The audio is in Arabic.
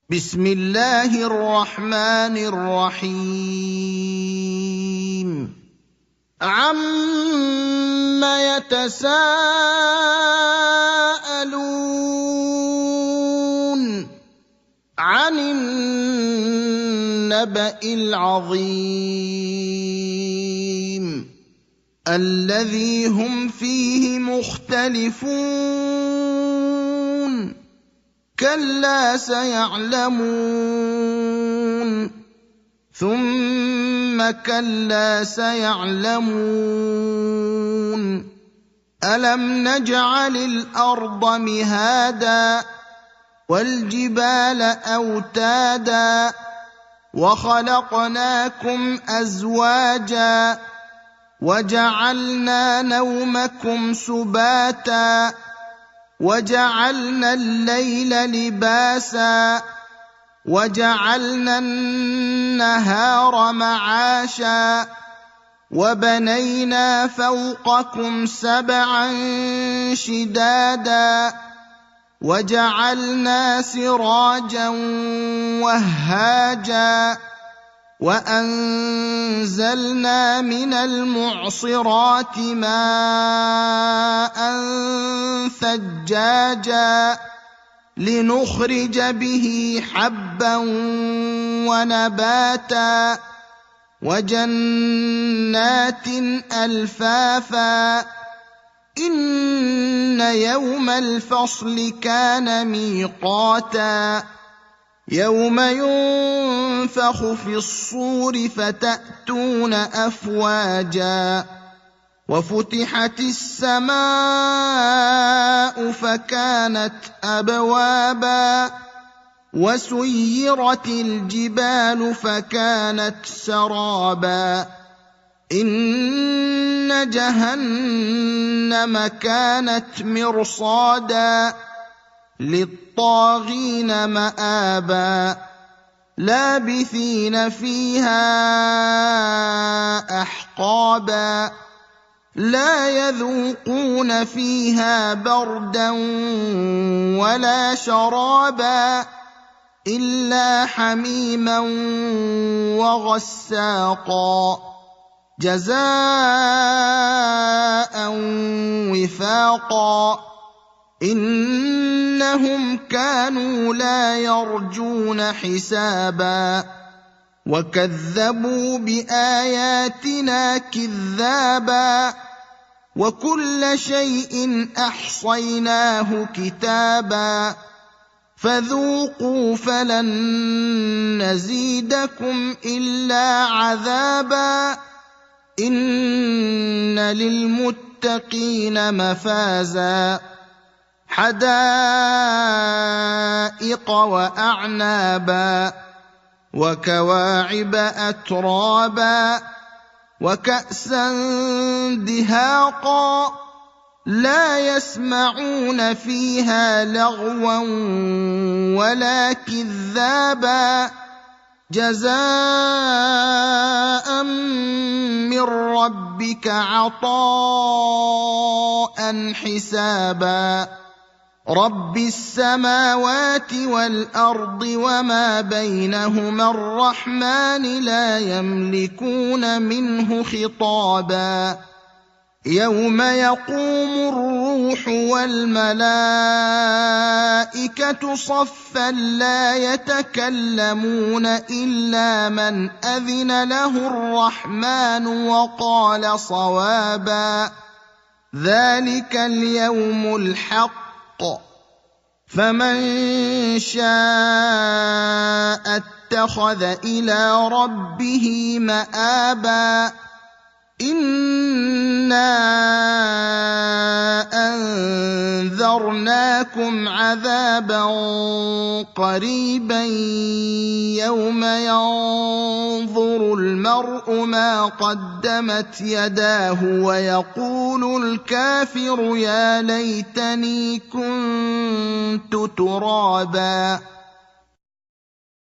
بسم الله الرحمن الرحيم عَمَّ يَتَسَاءَلُونَ عَنِ النَّبَإِ الْعَظِيمِ الَّذِي هُمْ فِيهِ مُخْتَلِفُونَ كَلَّا سَيَعْلَمُونَ ثُمَّ كَلَّا سَيَعْلَمُونَ أَلَمْ نَجْعَلِ الْأَرْضَ مِهَادًا وَالْجِبَالَ أَوْتَادًا وَخَلَقْنَاكُمْ أَزْوَاجًا وَجَعَلْنَا نَوْمَكُمْ سُبَاتًا وَجَعَلْنَا اللَّيْلَ لِبَاسًا وَجَعَلْنَا النَّهَارَ مَعَاشًا وَبَنَيْنَا فَوْقَكُمْ سَبْعًا شِدَادًا وَجَعَلْنَا سِرَاجًا وَهَّاجًا وَأَنزَلْنَا مِنَ الْمُعْصِرَاتِ مَاءً ثَجَّاجًا لِّنُخْرِجَ بِهِ حَبًّا وَنَبَاتًا وَجَنَّاتٍ أَلْفَافًا إِنَّ يَوْمَ الْفَصْلِ كَانَ مِيقَاتًا يَوْمَ يُنفَخُ فِي الصُّورِ فَتَأْتُونَ أَفْوَاجًا وَفُتِحَتِ السَّمَاءُ فَكَانَتْ أَبْوَابًا وَسُيِّرَتِ الْجِبَالُ فَكَانَتْ سَرَابًا إِنَّ جَهَنَّمَ كَانَتْ مِرْصَادًا لِّلطَّاغِينَ مَآبًا لَّابِثِينَ فِيهَا أَحْقَابًا لَّا يَذُوقُونَ فِيهَا بَرْدًا وَلَا شَرَابًا إِلَّا حَمِيمًا وَغَسَّاقًا جَزَاءً وِفَاقًا إِنَّهُمْ كَانُوا لَا يَرْجُونَ حِسَابًا وَكَذَّبُوا بِآيَاتِنَا كِذَّابًا وَكُلَّ شَيْءٍ أَحْصَيْنَاهُ كِتَابًا فَذُوقُوا فَلَن نَّزِيدَكُمْ إِلَّا عَذَابًا إِنَّ لِلْمُتَّقِينَ مَفَازًا حَدَائِقَ وَأَعْنَابًا وَكَوَاعِبَ أَتْرَابًا وَكَأْسًا دِهَاقًا لَّا يَسْمَعُونَ فِيهَا لَغْوًا وَلَا كِذَّابًا جَزَاءً مِّن رَّبِّكَ عَطَاءً حِسَابًا رَبِّ السَّمَاوَاتِ وَالْأَرْضِ وَمَا بَيْنَهُمَا الرَّحْمَٰنِ لَا يَمْلِكُونَ مِنْهُ خِطَابًا يَوْمَ يَقُومُ الرُّوحُ وَالْمَلَائِكَةُ صَفًّا لَّا يَتَكَلَّمُونَ إِلَّا مَنْ أَذِنَ لَهُ الرَّحْمَٰنُ وَقَالَ صَوَابًا ذَٰلِكَ الْيَوْمُ الْحَقُّ فَمَن شَاءَ اتَّخَذَ إِلَىٰ رَبِّهِ مَآبًا إِنَّا أَنذَرْنَاكُمْ عَذَابًا قَرِيبًا يَوْمَ يَنظُرُ الْمَرْءُ مَا قَدَّمَتْ يَدَاهُ وَيَقُولُ الْكَافِرُ يَا لَيْتَنِي كُنتُ تُرَابًا